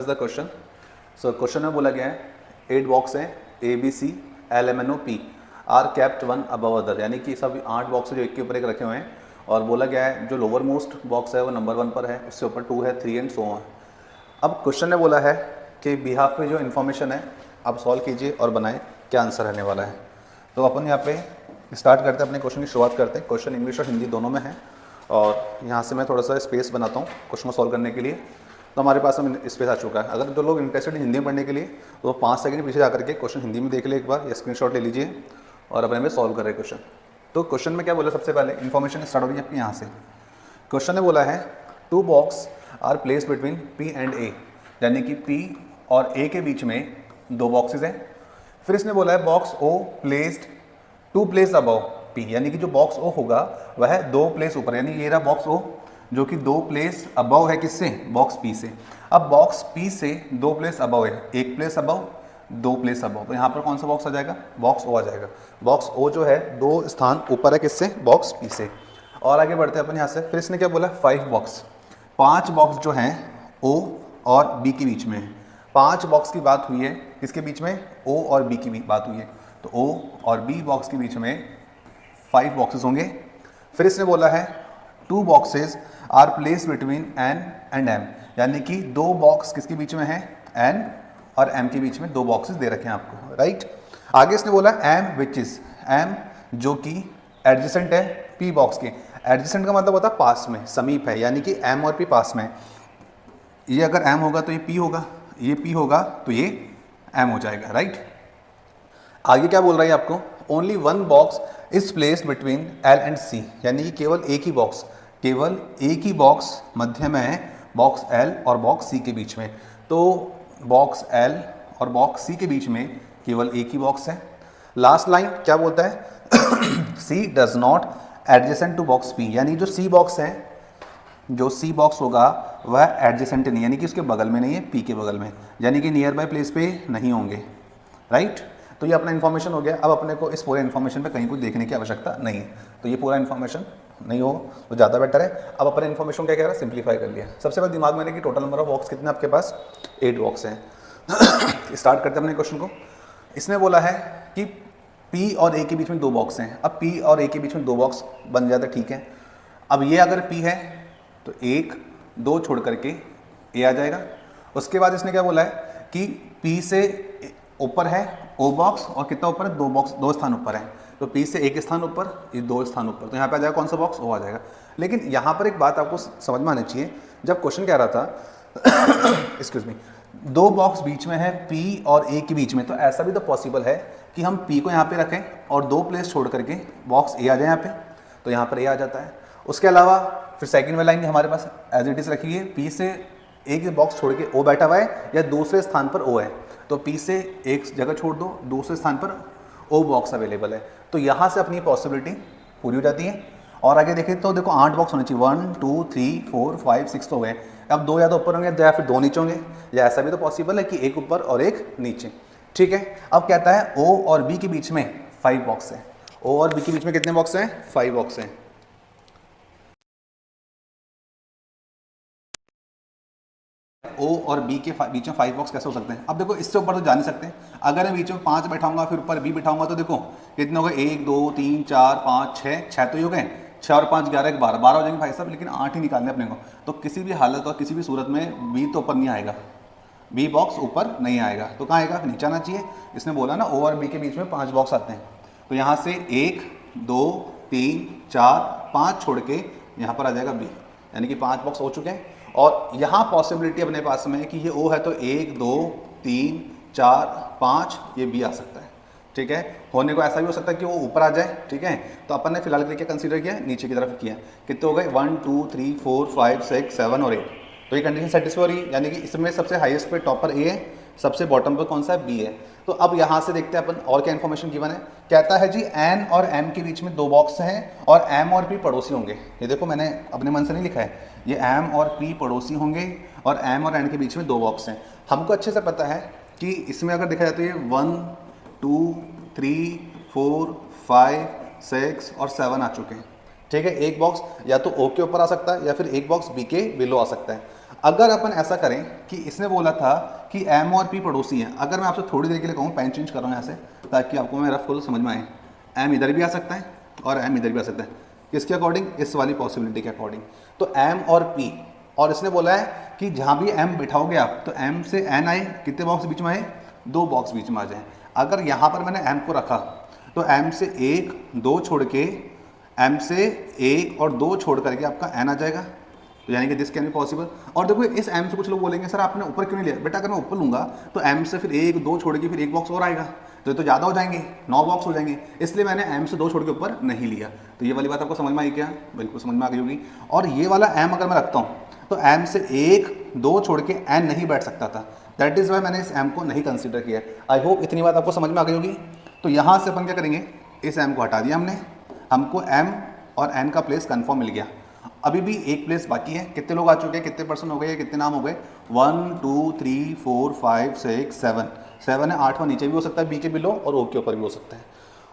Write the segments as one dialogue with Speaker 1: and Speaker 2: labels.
Speaker 1: The question. So question में बोला गया है 8 बॉक्स हैं A B C L M N O P R kept one above other, यानी कि सब 8 बॉक्स जो एक के ऊपर एक रखे हुए हैं और बोला गया है जो लोअर मोस्ट बॉक्स है वो नंबर 1 पर है, उससे ऊपर 2 है, 3 एंड सो ऑन। अब क्वेश्चन ने बोला है कि बिहाफ पे जो इन्फॉर्मेशन है आप सॉल्व कीजिए और बनाएं क्या आंसर रहने वाला है। तो अपन यहाँ पे स्टार्ट करते हैं, अपने क्वेश्चन की शुरुआत करते हैं। क्वेश्चन इंग्लिश और हिंदी दोनों में है और यहाँ से मैं थोड़ा सा स्पेस बनाता हूँ क्वेश्चन को सॉल्व करने के लिए। तो हमारे पास में स्पेस आ चुका है। अगर जो लोग इंटरेस्टेड हिंदी में पढ़ने के लिए तो 5 सेकंड पीछे जाकर के क्वेश्चन हिंदी में देख ले एक बार या स्क्रीनशॉट ले लीजिए और अपने में सॉल्व करें क्वेश्चन। तो क्वेश्चन में क्या बोला, सबसे पहले इन्फॉर्मेशन स्टार्ट हो रही है आपकी यहाँ से। क्वेश्चन ने बोला है 2 box are place between P and A, यानी कि पी और ए के बीच में 2 बॉक्सेज हैं। फिर इसने बोला है बॉक्स ओ प्लेस्ड 2 प्लेस अबव पी, यानी कि जो बॉक्स ओ होगा वह 2 प्लेस ऊपर, यानी ये रहा बॉक्स ओ जो कि 2 प्लेस अबव है किससे, बॉक्स पी से। अब बॉक्स पी से 2 प्लेस अबव है, 1 प्लेस अबव 2 प्लेस अबव, तो यहाँ पर कौन सा बॉक्स आ जाएगा, बॉक्स ओ आ जाएगा। बॉक्स ओ जो है 2 स्थान ऊपर है किससे, बॉक्स पी से। और आगे बढ़ते हैं अपन यहाँ से। फिर इसने क्या बोला 5 बॉक्स, 5 बॉक्स जो हैं ओ और बी के बीच में है। 5 बॉक्स की बात हुई है किसके बीच में, ओ और बी की बात हुई है, तो ओ और बी बॉक्स के बीच में 5 बॉक्सेस होंगे। फिर इसने बोला है 2 boxes are place between N and M, यानी कि 2 बॉक्स किसके बीच में है, एन और एम के बीच में 2 बॉक्सेस दे रखे हैं आपको, राइट। आगे इसने बोला एम विच इज, एम जो कि एडजेसेंट है पी बॉक्स के। एडजेसेंट का मतलब होता है पास में, समीप है, यानी कि एम और पी पास में। ये अगर एम होगा तो ये पी होगा, ये पी होगा तो ये एम हो जाएगा, राइट। आगे क्या बोल रहा है आपको, only 1 box is placed between L and C, यानी कि केवल एक ही बॉक्स, केवल एक ही बॉक्स मध्य में है, बॉक्स एल और बॉक्स सी के बीच में। तो बॉक्स एल और बॉक्स सी के बीच में केवल एक ही बॉक्स है। लास्ट लाइन क्या बोलता है C does not adjacent to box P, यानी जो सी बॉक्स है, जो सी बॉक्स होगा वह एडजेसेंट नहीं, यानी कि उसके बगल में नहीं है, पी के बगल में, यानी कि नियर बाय प्लेस पे नहीं होंगे, राइट। तो ये अपना इन्फॉर्मेशन हो गया। अब अपने को इस पूरे इन्फॉर्मेशन पे कहीं कुछ देखने की आवश्यकता नहीं है, तो ये पूरा इन्फॉर्मेशन नहीं हो तो ज़्यादा बेटर है। अब अपने इन्फॉर्मेशन क्या कह रहा है, सिंप्लीफाई कर लिया। सबसे पहले दिमाग में कि टोटल नंबर ऑफ बॉक्स कितने आपके पास, 8 बॉक्स हैं। स्टार्ट करते हैं अपने क्वेश्चन को। इसने बोला है कि पी और ए के बीच में 2 बॉक्स हैं। अब पी और ए के बीच में 2 बॉक्स बन जाता है, ठीक है। अब ये अगर पी है तो 1 2 छोड़ करके ए आ जाएगा। उसके बाद इसने क्या बोला है कि पी से ऊपर है ओ बॉक्स और कितना ऊपर है, 2 बॉक्स, 2 स्थान ऊपर है, तो पी से 1 स्थान ऊपर, ये 2 स्थान ऊपर, तो यहाँ पे आ जाएगा कौन सा बॉक्स, ओ आ जाएगा। लेकिन यहाँ पर एक बात आपको समझ में आनी चाहिए, जब क्वेश्चन कह रहा था एक्सक्यूज मी 2 बॉक्स बीच में है पी और ए के बीच में, तो ऐसा भी तो पॉसिबल है कि हम पी को यहाँ पे रखें और 2 प्लेस छोड़ करके बॉक्स ए आ जाए यहाँ पे, तो यहाँ पर ए आ जाता है। उसके अलावा फिर सेकेंड वाली लाइन हमारे पास एज इट इज़ रखी है, पी से एक बॉक्स छोड़ के ओ बैठा हुआ है या दूसरे स्थान पर ओ है, तो पी से एक जगह छोड़ दो, दूसरे स्थान पर ओ बॉक्स अवेलेबल है, तो यहाँ से अपनी पॉसिबिलिटी पूरी हो जाती है। और आगे देखें तो देखो 8 बॉक्स होने चाहिए, 1 2 3 4 5 6 तो हो गए। अब 2 या तो ऊपर होंगे या फिर 2 नीचे होंगे, या ऐसा भी तो पॉसिबल है कि एक ऊपर और एक नीचे, ठीक है। अब कहता है ओ और बी के बीच में 5 बॉक्स है। ओ और बी के बीच में कितने बॉक्स हैं, 5 बॉक्स हैं। ओ और बी के बीच में 5 बॉक्स कैसे हो सकते हैं। अब देखो इससे ऊपर तो जा नहीं सकते, अगर मैं बीच में 5 बैठाऊंगा फिर ऊपर बी बैठाऊंगा तो देखो कितने हो गए, 1 2 3 4 5 6 तो ही हो गए, 6 और 5 11 12 12 हो जाएंगे भाई साहब, लेकिन 8 ही निकालने अपने को। तो किसी भी हालत और किसी भी सूरत में बी तो ऊपर नहीं आएगा, बी बॉक्स ऊपर नहीं आएगा, तो कहाँ आएगा, नीचे आना चाहिए। इसने बोला ना ओ और बी के बीच में 5 बॉक्स आते हैं, तो यहाँ से 1 2 3 4 5 छोड़ के यहाँ पर आ जाएगा बी, यानी कि 5 बॉक्स हो चुके हैं। और यहाँ पॉसिबिलिटी अपने पास में है कि ये ओ है तो 1 2 3 4 5 ये बी आ सकता है, ठीक है। होने को ऐसा भी हो सकता है कि वो ऊपर आ जाए, ठीक है। तो अपन ने फिलहाल क्या कंसीडर किया, नीचे की तरफ किया। कितने हो गए, 1 2 3 4 5 6 7 और 8, तो ये कंडीशन सेटिस्फाई हो रही है, यानी कि इसमें सबसे हाईएस्ट पे टॉपर ए है, सबसे बॉटम पर कौन सा है, बी है। तो अब यहाँ से देखते हैं अपन और क्या इन्फॉर्मेशन गिवन है। कहता है जी एन और एम के बीच में 2 बॉक्स हैं और एम और पी पड़ोसी होंगे। ये देखो मैंने अपने मन से नहीं लिखा है, ये एम और पी पड़ोसी होंगे और एम और एन के बीच में 2 बॉक्स हैं। हमको अच्छे से पता है कि इसमें अगर देखा जाए तो ये 1 2 3 4 5 6 और 7 आ चुके हैं, ठीक है। एक बॉक्स या तो ओ के ऊपर आ सकता है या फिर एक बॉक्स बी के बिलो आ सकता है। अगर अपन ऐसा करें कि इसने बोला था कि एम और पी पड़ोसी हैं, अगर मैं आपसे थोड़ी देर के लिए कहूँ, पेन चेंज कर रहा हूँ यहाँ से ताकि आपको मैं रफ को समझ में आए, एम इधर भी आ सकता है और एम इधर भी आ सकता है, किसके अकॉर्डिंग, इस वाली पॉसिबिलिटी के अकॉर्डिंग। तो एम और पी, और इसने बोला है कि जहाँ भी एम बिठाओगे आप तो एम से एन आए, कितने बॉक्स बीच में आए, 2 बॉक्स बीच में आ जाए। अगर यहाँ पर मैंने एम को रखा तो एम से 1 2 छोड़ के, एम से 1 और 2 छोड़ करके आपका एन आ जाएगा, तो यानी कि दिस कैन बी पॉसिबल। और देखो इस एम से कुछ लोग बोलेंगे सर आपने ऊपर क्यों नहीं लिया, बेटा अगर मैं ऊपर लूँगा तो एम से फिर 1 2 छोड़ के फिर 1 बॉक्स और आएगा, तो ये तो ज़्यादा हो जाएंगे, 9 बॉक्स हो जाएंगे, इसलिए मैंने एम से 2 छोड़ के ऊपर नहीं लिया। तो ये वाली बात आपको समझ में आई क्या, बिल्कुल समझ में आ गई होगी। और ये वाला एम अगर मैं रखता हूँ तो एम से 1 2 छोड़ के एन नहीं बैठ सकता था, दैट इज़ वाई मैंने इस एम को नहीं कंसिडर किया। आई होप इतनी बात आपको समझ में आ गई होगी। तो यहाँ से अपन क्या करेंगे, इस एम को हटा दिया हमने, हमको एम और एन का प्लेस कन्फर्म मिल गया। अभी भी एक प्लेस बाकी है, कितने लोग आ चुके हैं, कितने पर्सन हो गए, कितने नाम हो गए, 1 2 3 4 5 6 7 7 है, 8वां नीचे भी हो सकता है, बी के बिलो और ओ के ऊपर भी हो सकता है।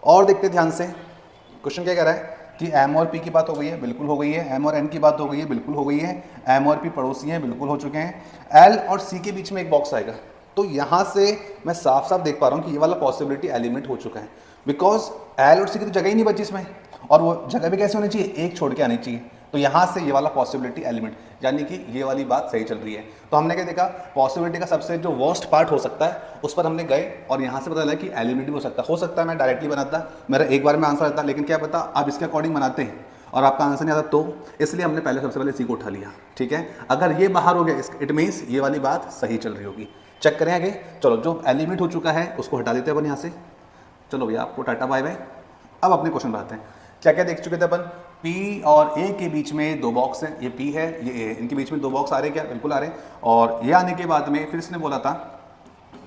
Speaker 1: और देखते ध्यान से, क्वेश्चन क्या कह रहा है कि एम और पी की बात हो गई है, बिल्कुल हो गई है, एम और एन की बात हो गई है, बिल्कुल हो गई है, एम और पी पड़ोसी हैं, बिल्कुल हो चुके हैं, एल और सी के बीच में एक बॉक्स आएगा। तो यहाँ से मैं साफ साफ देख पा रहा हूँ कि ये वाला पॉसिबिलिटी एलिमिनेट हो चुका है, बिकॉज एल और सी की तो जगह ही नहीं बची इसमें, और वो जगह भी कैसे होनी चाहिए, 1 छोड़ के आनी चाहिए। तो यहाँ से ये वाला पॉसिबिलिटी एलिमेंट, यानी कि ये वाली बात सही चल रही है। तो हमने क्या देखा, पॉसिबिलिटी का सबसे जो वर्स्ट पार्ट हो सकता है उस पर हमने गए, और यहाँ से पता चला कि एलिमेंट भी हो सकता है मैं डायरेक्टली बनाता, मेरा एक बार में आंसर आता, लेकिन क्या पता आप इसके अकॉर्डिंग बनाते हैं और आपका आंसर नहीं आता, तो इसलिए हमने पहले सबसे पहले सी को उठा लिया। ठीक है, अगर ये बाहर हो गया इट मीन्स ये वाली बात सही चल रही होगी। चेक करें आगे, चलो जो एलिमेंट हो चुका है उसको हटा देते हैं अपन यहाँ से। चलो भैया आपको टाटा बाय बाय। अब अपने क्वेश्चन बनाते हैं, क्या क्या देख चुके थे अपन, P और A के बीच में 2 बॉक्स हैं, ये P है ये A है, इनके बीच में 2 बॉक्स आ रहे क्या, बिल्कुल आ रहे। और ये आने के बाद में फिर इसने बोला था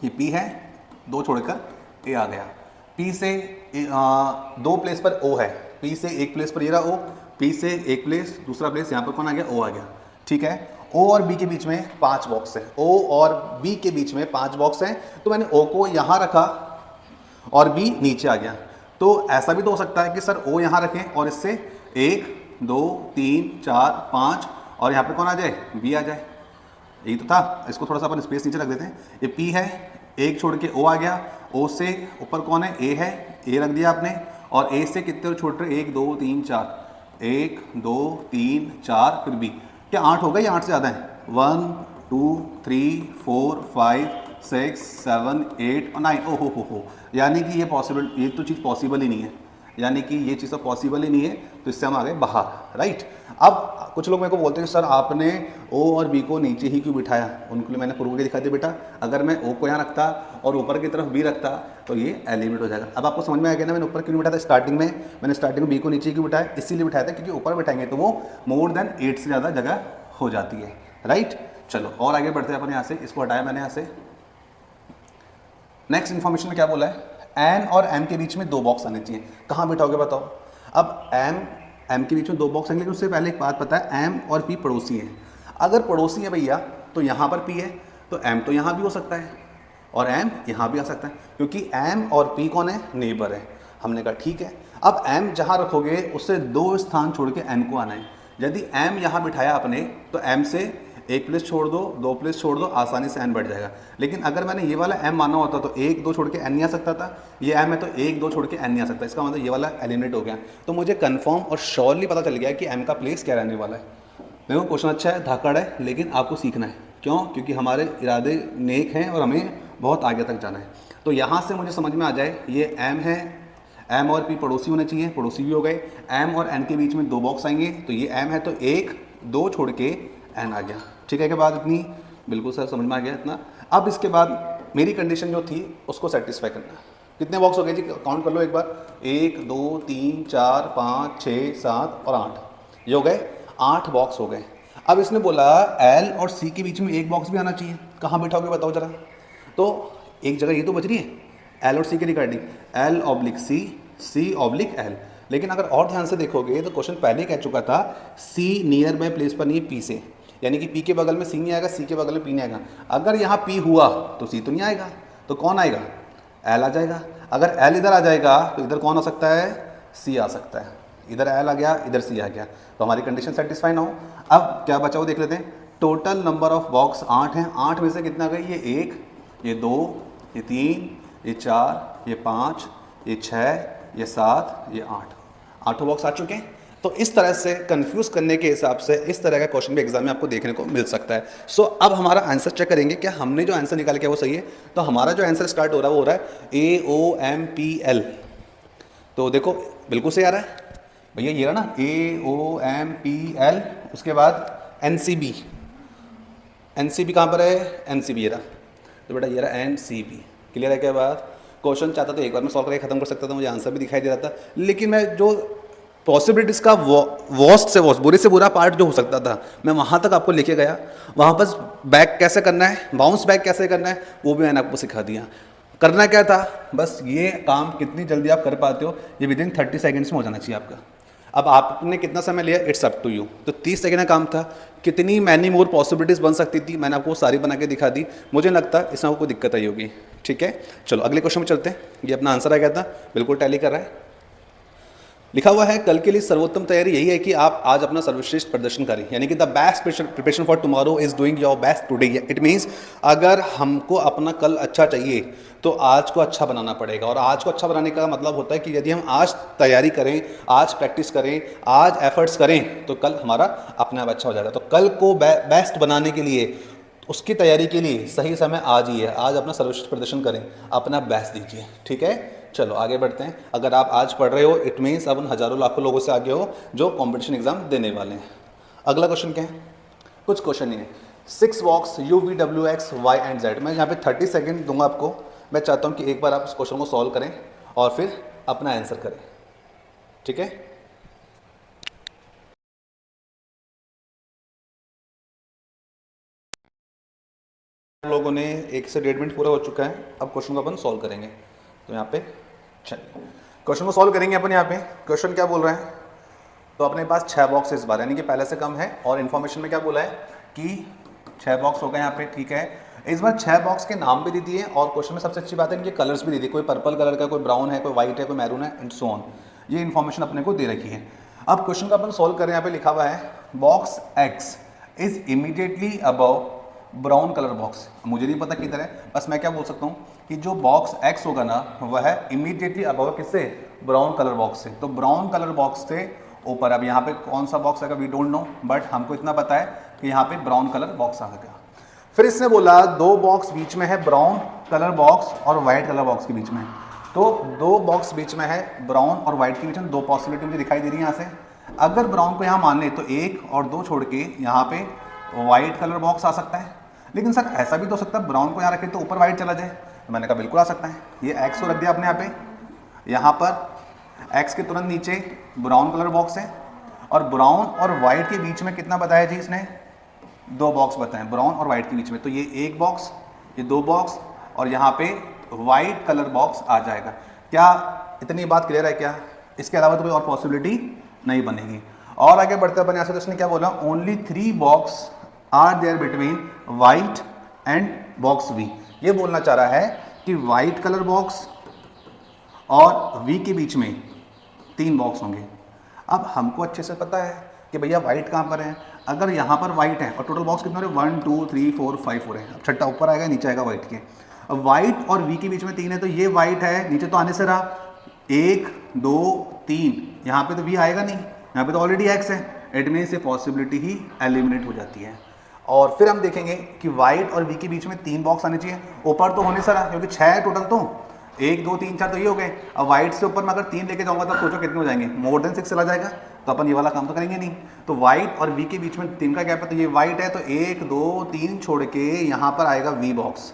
Speaker 1: ये P है, 2 छोड़कर A आ गया, P से 2 प्लेस पर O है, P से 1 प्लेस पर ये रहा O, P से 1 प्लेस, दूसरा प्लेस यहाँ पर कौन आ गया, O आ गया। ठीक है, O और B के बीच में 5 बॉक्स है, O और B के बीच में 5 बॉक्स हैं, तो मैंने O को यहाँ रखा और B नीचे आ गया। तो ऐसा भी तो हो सकता है कि सर O यहाँ रखें और इससे 1 2 3 4 5 और यहाँ पे कौन आ जाए, B आ जाए, यही तो था। इसको थोड़ा सा अपन स्पेस नीचे रख देते हैं, ये P है, 1 छोड़ के O आ गया, O से ऊपर कौन है, A है, A रख दिया आपने, और A से कितने छोड़ रहे, 1 2 3 4, 1 2 3 4 फिर B, क्या 8 हो गए या 8 से ज़्यादा है, 1 2 3 4 5 6 7 8 और 9, ओहो हो, यानी कि ये पॉसिबल, ये तो चीज़ पॉसिबल ही नहीं है, यानी कि ये चीज़ तो पॉसिबल ही नहीं है, तो इससे हम आ गए बाहर। राइट, अब कुछ लोग मेरे को बोलते हैं सर आपने O और B को नीचे ही क्यों बिठाया, उनके लिए मैंने प्रूव के दिखा दिया, बेटा अगर मैं O को यहाँ रखता और ऊपर की तरफ B रखता तो ये एलिमिनेट हो जाएगा। अब आपको समझ में आ गया ना, मैंने ऊपर क्यों बिठाया था स्टार्टिंग में, मैंने स्टार्टिंग में B को नीचे क्यों बिठाया, इसीलिए बिठाया था क्योंकि ऊपर बिठाएंगे तो वो मोर देन 8 से ज़्यादा जगह हो जाती है। राइट, चलो और आगे बढ़ते हैं अपन यहाँ से, इसको हटाया मैंने यहाँ से। नेक्स्ट इन्फॉर्मेशन में क्या बोला है, एन और एम के बीच में 2 बॉक्स आने चाहिए, कहाँ बिठाओगे बताओ। अब एम के बीच में 2 बॉक्स आएंगे, लेकिन उससे पहले एक बात पता है, एम और पी पड़ोसी हैं। अगर पड़ोसी है भैया तो यहाँ पर पी है, तो एम तो यहाँ भी हो सकता है और एम यहाँ भी आ सकता है, क्योंकि एम और पी कौन है, नेबर है। हमने कहा ठीक है, अब एम जहाँ रखोगे उससे 2 स्थान छोड़ के एन को आना है। यदि एम यहाँ बिठाया आपने तो एम से 1 प्लेस छोड़ दो, 2 प्लेस छोड़ दो, आसानी से एन बढ़ जाएगा। लेकिन अगर मैंने ये वाला एम माना होता तो 1 2 छोड़ के एन नहीं आ सकता था, ये एम है तो 1 2 छोड़ के एन नहीं आ सकता, इसका मतलब ये वाला एलिमिनेट हो गया। तो मुझे कंफर्म और श्योरली पता चल गया कि एम का प्लेस क्या रहने वाला है। देखो क्वेश्चन अच्छा है, धाकड़ है, लेकिन आपको सीखना है, क्यों, क्योंकि हमारे इरादे नेक हैं और हमें बहुत आगे तक जाना है। तो यहाँ से मुझे समझ में आ जाए ये एम है, एम और पी पड़ोसी होने चाहिए, पड़ोसी भी हो गए, एम और एन के बीच में 2 बॉक्स आएंगे, तो ये एम है तो 1 2 छोड़ के एन आ गया। ठीक है, के बाद इतनी बिल्कुल सर समझ में आ गया इतना। अब इसके बाद मेरी कंडीशन जो थी उसको सेटिस्फाई करना। कितने बॉक्स हो गए जी, काउंट कर लो एक बार, 1 2 3 4 5 6 7 और 8, ये हो गए 8 बॉक्स हो गए। अब इसने बोला एल और सी के बीच में 1 बॉक्स भी आना चाहिए, कहाँ बिठाओगे बताओ जरा। तो एक जगह ये तो बच रही है एल और सी के regarding, L oblique C, C oblique L. लेकिन अगर और ध्यान से देखोगे तो क्वेश्चन पहले कह चुका था सी नियर बाय प्लेस पर नहीं है पी से, यानी कि P के बगल में C नहीं आएगा, C के बगल में P नहीं आएगा। अगर यहाँ P हुआ तो C तो नहीं आएगा, तो कौन आएगा, L आ जाएगा। अगर L इधर आ जाएगा तो इधर कौन आ सकता है, C आ सकता है। इधर L आ गया, इधर C आ गया, तो हमारी कंडीशन सेटिस्फाई ना हो। अब क्या बचा वो देख लेते हैं, टोटल नंबर ऑफ बॉक्स 8 हैं। 8 में से कितना गई? ये 1, ये 2, ये 3, ये 4, ये 5, ये 6, ये 7, ये 8। 8 बॉक्स आ चुके हैं। तो इस तरह से कंफ्यूज करने के हिसाब से इस तरह का क्वेश्चन भी एग्जाम में आपको देखने को मिल सकता है। सो अब हमारा आंसर चेक करेंगे, क्या हमने जो आंसर निकाल के वो सही है? तो हमारा जो आंसर स्टार्ट हो रहा है वो हो रहा है AOMPL। तो देखो बिल्कुल सही आ रहा है भैया, ये रहा ना AOMPL। उसके बाद NCB। NCB कहाँ पर है? NCB ये रहा। तो बेटा ये रहा NCB। क्लियर है क्या बात? क्वेश्चन चाहता तो एक बार मैं सॉल्व करके खत्म कर सकता था, मुझे आंसर भी दिखाई दे रहा था, लेकिन मैं जो पॉसिबिलिटीज का वर्स्ट से वर्स्ट, बुरे से बुरा पार्ट जो हो सकता था, मैं वहाँ तक आपको लेके गया। वहाँ पर बैक कैसे करना है, बाउंस बैक कैसे करना है, वो भी मैंने आपको सिखा दिया। करना क्या था? बस ये काम कितनी जल्दी आप कर पाते हो, ये विदिन 30 सेकेंड्स में हो जाना चाहिए आपका। अब आपने कितना समय लिया, इट्स अप टू यू। तो 30 सेकेंड का काम था। कितनी मैनी मोर पॉसिबिलिटीज़ बन सकती थी, मैंने आपको सारी बना के दिखा दी। मुझे लगता है इसमें आपको कोई दिक्कत आई होगी। ठीक है, चलो अगले क्वेश्चन में चलते हैं। ये अपना आंसर आ गया था, बिल्कुल टैली कर रहा है। लिखा हुआ है कल के लिए सर्वोत्तम तैयारी यही है कि आप आज अपना सर्वश्रेष्ठ प्रदर्शन करें, यानी कि the best preparation for tomorrow is doing your best today. It means अगर हमको अपना कल अच्छा चाहिए तो आज को अच्छा बनाना पड़ेगा। और आज को अच्छा बनाने का मतलब होता है कि यदि हम आज तैयारी करें, आज प्रैक्टिस करें, आज एफर्ट्स करें, तो कल हमारा अपने आप अच्छा हो जाएगा। तो कल को बेस्ट बनाने के लिए, उसकी तैयारी के लिए सही समय आज ही है। आज अपना सर्वश्रेष्ठ प्रदर्शन करें, अपना बेस्ट दीजिए। ठीक है, चलो आगे बढ़ते हैं। अगर आप आज पढ़ रहे हो, इट मीन्स अब उन हज़ारों लाखों लोगों से आगे हो जो कंपटीशन एग्जाम देने वाले हैं। अगला क्वेश्चन क्या है? कुछ क्वेश्चन नहीं है। 6 box UVWX Y and Z। मैं यहाँ पे 30 सेकेंड दूंगा आपको। मैं चाहता हूँ कि एक बार आप इस क्वेश्चन को सॉल्व करें और फिर अपना आंसर करें। ठीक है, लोगों ने 1 से 1.5 मिनट पूरा हो चुका है। अब क्वेश्चन को अपन सॉल्व करेंगे। तो यहाँ पे चलिए क्वेश्चन को सॉल्व करेंगे अपन। यहाँ पे क्वेश्चन क्या बोल रहे हैं? तो अपने पास 6 बॉक्स इस बार, यानी कि पहले से कम है। और इन्फॉर्मेशन में क्या बोला है कि 6 बॉक्स हो गए यहाँ पे। ठीक है, इस बार 6 बॉक्स के नाम भी दे दिए और क्वेश्चन में सबसे अच्छी बात है इनके कलर्स भी दे दिए। कोई पर्पल कलर का, कोई ब्राउन है, कोई व्हाइट है, कोई मैरून है एंड सो ऑन। ये इन्फॉर्मेशन अपने को दे रखी है। अब क्वेश्चन का अपन सॉल्व करें। यहाँ पे लिखा हुआ है box X is immediately above brown colour box. मुझे नहीं पता किधर है, बस मैं क्या बोल सकता हूँ कि जो बॉक्स X होगा ना वह है इमीडिएटली अबव किससे? ब्राउन कलर बॉक्स से। तो ब्राउन कलर बॉक्स से ऊपर। अब यहाँ पे कौन सा बॉक्स आएगा वी डोंट नो, बट हमको इतना पता है कि यहाँ पे ब्राउन कलर बॉक्स आ गया। फिर इसने बोला 2 बॉक्स बीच में है, ब्राउन कलर बॉक्स और व्हाइट कलर बॉक्स के बीच में। तो 2 बॉक्स बीच में है, ब्राउन और व्हाइट के बीच में 2 पॉसिबिलिटी मुझे दिखाई दे रही है यहाँ से। अगर ब्राउन को यहाँ मान ले तो 1 और 2 छोड़ के यहाँ पे व्हाइट कलर बॉक्स आ सकता है। लेकिन सर ऐसा भी तो हो सकता है ब्राउन को यहाँ रखें तो ऊपर व्हाइट चला जाए। तो मैंने कहा बिल्कुल आ सकता है। ये X को रख दिया आपने यहाँ पे। यहाँ पर X के तुरंत नीचे ब्राउन कलर बॉक्स है और ब्राउन और व्हाइट के बीच में कितना बताया जी इसने? 2 बॉक्स बताए ब्राउन और व्हाइट के बीच में। तो ये 1 बॉक्स, ये 2 बॉक्स और यहाँ पे व्हाइट कलर बॉक्स आ जाएगा। क्या इतनी बात क्लियर है क्या? इसके अलावा तो कोई और पॉसिबिलिटी नहीं बनेगी। और आगे बढ़ते अपन यहाँ से, तो इसने क्या बोला? Only 3 box are there between white and box V। ये बोलना चाह रहा है कि व्हाइट कलर बॉक्स और V के बीच में 3 बॉक्स होंगे। अब हमको अच्छे से पता है कि भैया व्हाइट कहाँ पर है। अगर यहाँ पर व्हाइट है और टोटल बॉक्स कितने हो रहे? 1 2 3 4 5 हो रहे हैं। अब छठा ऊपर आएगा, नीचे आएगा व्हाइट के। अब व्हाइट और V के बीच में 3 है, तो ये व्हाइट है, नीचे तो आने से रहा 1 2 3। यहाँ पे तो V आएगा नहीं, यहाँ पे तो ऑलरेडी X है। इट मीन्स ये पॉसिबिलिटी ही एलिमिनेट हो जाती है। और फिर हम देखेंगे कि व्हाइट और V के बीच में 3 बॉक्स आने चाहिए। ऊपर तो होने सारा, क्योंकि 6 है टोटल, तो 1 2 3 4 तो ये हो गए। अब व्हाइट से ऊपर मैं अगर 3 लेके जाऊंगा तो सोचो कितने हो जाएंगे? मोर देन 6 चला जाएगा। तो अपन ये वाला काम तो करेंगे नहीं। तो व्हाइट और V के बीच में 3 का गैप है, तो ये व्हाइट है, तो 1 2 3 छोड़ के यहाँ पर आएगा V बॉक्स।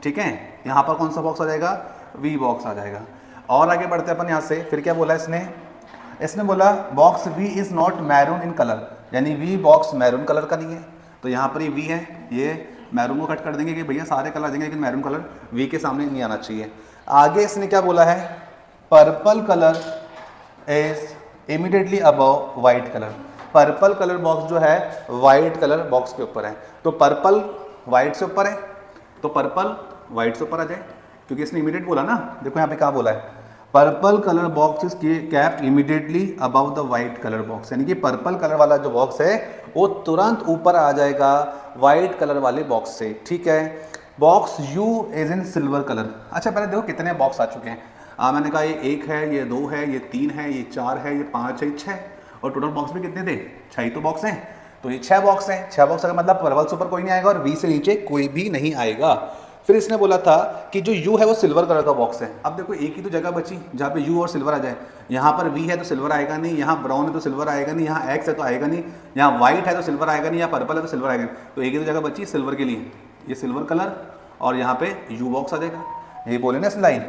Speaker 1: ठीक है, यहाँ पर कौन सा बॉक्स आ जाएगा? V बॉक्स आ जाएगा। और आगे बढ़ते अपन यहाँ से। फिर क्या बोला इसने बोला box V is not maroon in colour, यानी V बॉक्स मैरून कलर का नहीं है। तो यहाँ पर ये V है, ये मैरून को कट कर देंगे कि भैया सारे कलर देंगे, लेकिन मैरून कलर V के सामने नहीं आना चाहिए। आगे इसने क्या बोला है? Purple colour is immediately above white colour. Purple colour box जो है व्हाइट कलर बॉक्स के ऊपर है। तो पर्पल व्हाइट से ऊपर है, तो पर्पल व्हाइट से ऊपर आ जाए, क्योंकि इसने इमीडिएट बोला ना। देखो यहाँ पे क्या बोला है? Purple colour box is kept immediately above the white colour box, यानी कि पर्पल कलर वाला जो बॉक्स है वो तुरंत ऊपर आ जाएगा वाइट कलर वाले बॉक्स से, ठीक है। Box you is in silver colour. अच्छा पहले देखो कितने बॉक्स आ चुके हैं। मैंने कहा ये 1 है, ये 2 है, ये 3 है, ये 4 है, ये 5 है, ये 6, और टोटल बॉक्स में कितने थे? 6 ही तो बॉक्स हैं, तो ये 6 बॉक्स हैं। 6 बॉक्स का मतलब पर्पल से ऊपर कोई नहीं आएगा और वी से नीचे कोई भी नहीं आएगा। फिर इसने बोला था कि जो यू है वो सिल्वर कलर का बॉक्स है। अब देखो एक ही तो जगह बची जहाँ पे यू और सिल्वर आ जाए। यहाँ पर वी है तो सिल्वर आएगा नहीं, यहाँ ब्राउन है तो सिल्वर आएगा नहीं, यहाँ एक्स है तो आएगा नहीं, यहाँ व्हाइट है तो सिल्वर आएगा नहीं, यहाँ पर्पल है तो सिल्वर आएगा नहीं। तो एक ही तो जगह बची सिल्वर के लिए, ये सिल्वर कलर और यहाँ पे यू बॉक्स आ जाएगा। ये बोले ना इस लाइन,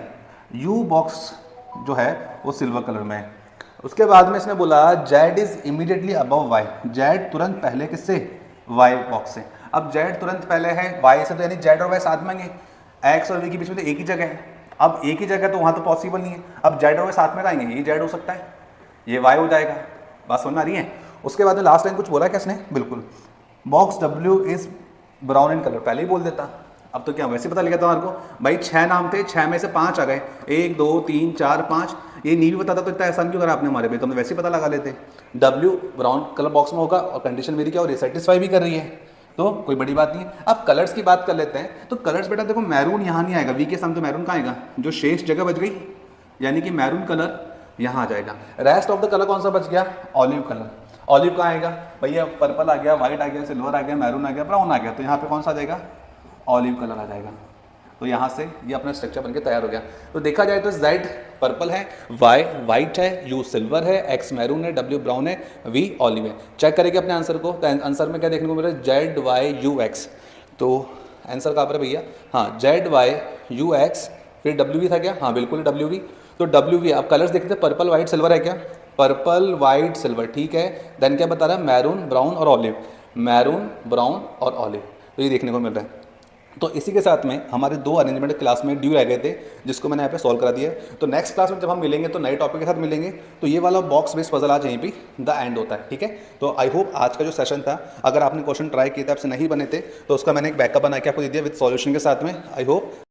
Speaker 1: यू बॉक्स जो है वो सिल्वर कलर में है। उसके बाद में इसने बोला Z is immediately above Y, जेड तुरंत पहले किससे? वाई बॉक्स से। अब जेड तुरंत पहले है वाई से, तो यानी जेड और वाई साथ में आएंगे। एक्स और वी के बीच में तो एक ही जगह है, अब एक ही जगह तो वहाँ तो पॉसिबल नहीं है। अब जेड और वाई साथ में आएंगे, ये जेड हो सकता है, ये वाई हो जाएगा। बात समझ में आ रही है? उसके बाद में लास्ट लाइन कुछ बोला क्या इसने? बिल्कुल, box W is brown in colour, पहले ही बोल देता। अब तो क्या वैसे पता लगा था हमारे को, भाई 6 नाम थे, 6 में से 5 आ गए, 1 2 3 4 5, ये नहीं भी बताता तो इतना एहसान क्यों करा आपने हमारे पे, तो हमने वैसे ही पता लगा लेते। W ब्राउन कलर बॉक्स में होगा और कंडीशन मेरी क्या हो रही है? सेटिस्फाई भी कर रही है, तो कोई बड़ी बात नहीं है। अब कलर्स की बात कर लेते हैं। तो कलर्स बेटा देखो, मैरून यहाँ नहीं आएगा, वी के सामने तो मैरून कहाँ आएगा? जो शेष जगह बच गई, यानी कि मैरून कलर यहाँ आ जाएगा। रेस्ट ऑफ द कलर कौन सा बच गया? Olive colour. ऑलिव कहाँ आएगा भैया? पर्पल आ गया, व्हाइट आ गया, सिल्वर आ गया, मैरून आ गया, ब्राउन आ गया, तो यहाँ पे कौन सा आ जाएगा? ऑलिव कलर आ जाएगा। तो यहाँ से ये अपना स्ट्रक्चर बनके तैयार हो गया। तो देखा जाए तो Z पर्पल है, Y वाइट है, U सिल्वर है, X मैरून है, W ब्राउन है, V ऑलिव है। चेक करेंगे अपने आंसर को, तो आंसर में क्या देखने को मिल रहा है? Z Y U X। तो आंसर कहाँ पर है भैया? हाँ, Z Y U X, फिर W V था क्या? हाँ बिल्कुल W V। तो W V, अब कलर्स देखते हैं, पर्पल वाइट सिल्वर है क्या? पर्पल वाइट सिल्वर, ठीक है। देन क्या बता रहा है? मैरून ब्राउन और ऑलिव, मैरून ब्राउन और ऑलिव, तो ये देखने को मिल रहा है। तो इसी के साथ में हमारे 2 अरेंजमेंट क्लास में ड्यू रह गए थे, जिसको मैंने यहाँ पे सॉल्व करा दिया है। तो नेक्स्ट क्लास में जब हम मिलेंगे तो नए टॉपिक के साथ मिलेंगे। तो ये वाला बॉक्स बेस्ड पजल आज यहीं पे द एंड होता है, ठीक है। तो आई होप आज का जो सेशन था, अगर आपने क्वेश्चन ट्राई किए थे, आपसे नहीं बने थे, तो उसका मैंने एक बैकअप बना के आपको दे दिया विद सॉल्यूशन के साथ में। I hope